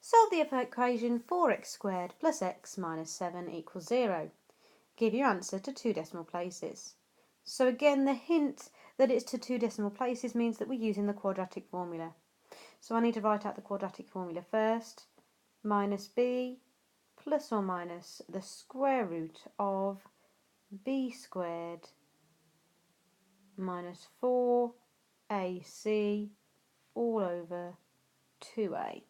Solve the equation 4x squared plus x minus 7 equals 0. Give your answer to 2 decimal places. So again, the hint that it's to 2 decimal places means that we're using the quadratic formula. So I need to write out the quadratic formula first. Minus b plus or minus the square root of b squared minus 4ac all over 2a.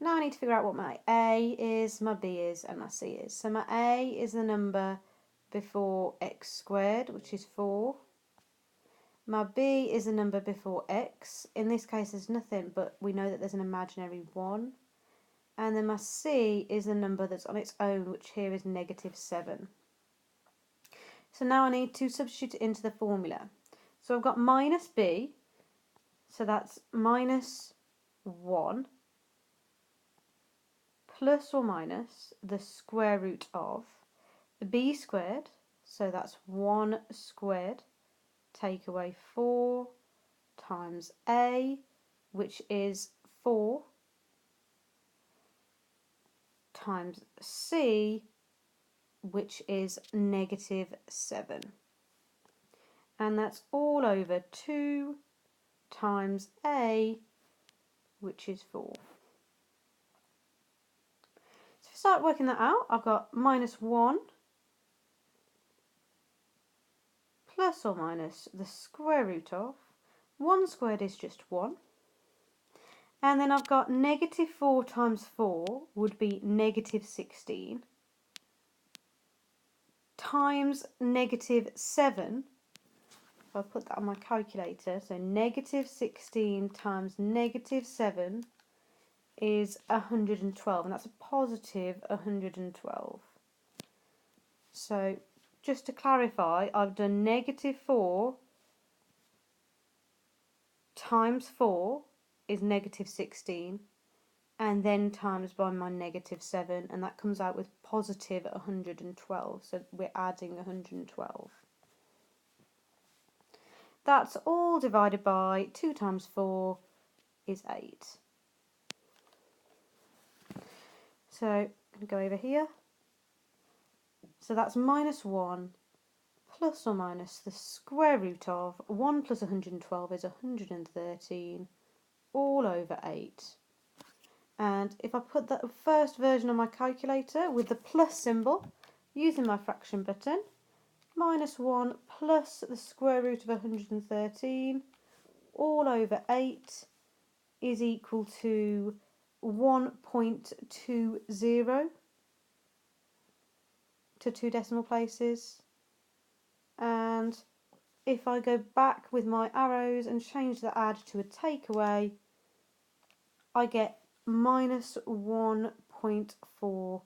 Now I need to figure out what my a is, my b is and my c is. So my a is the number before x squared, which is 4. My b is the number before x. In this case there's nothing, but we know that there's an imaginary 1. And then my c is the number that's on its own, which here is negative 7. So now I need to substitute it into the formula. So I've got minus b, so that's minus 1 plus or minus the square root of b squared, so that's 1 squared, take away 4 times a, which is 4, times c, which is negative 7. And that's all over 2 times a, which is 4. So if I start working that out, I've got minus 1 plus or minus the square root of 1 squared is just 1. And then I've got negative 4 times 4 would be negative 16 times negative 7. If I put that on my calculator, so negative 16 times negative 7 is 112, and that's a positive 112. So just to clarify, I've done negative 4 times 4 is negative 16, and then times by my negative 7, and that comes out with positive 112, so we're adding 112. That's all divided by 2 times 4 is 8. So I'm going to go over here. So that's minus 1 plus or minus the square root of 1 plus 112 is 113 all over 8. And if I put the first version on my calculator with the plus symbol, using my fraction button, minus 1 plus the square root of 113 all over 8 is equal to 1.20 to 2 decimal places. And if I go back with my arrows and change the add to a takeaway, I get minus 1.45.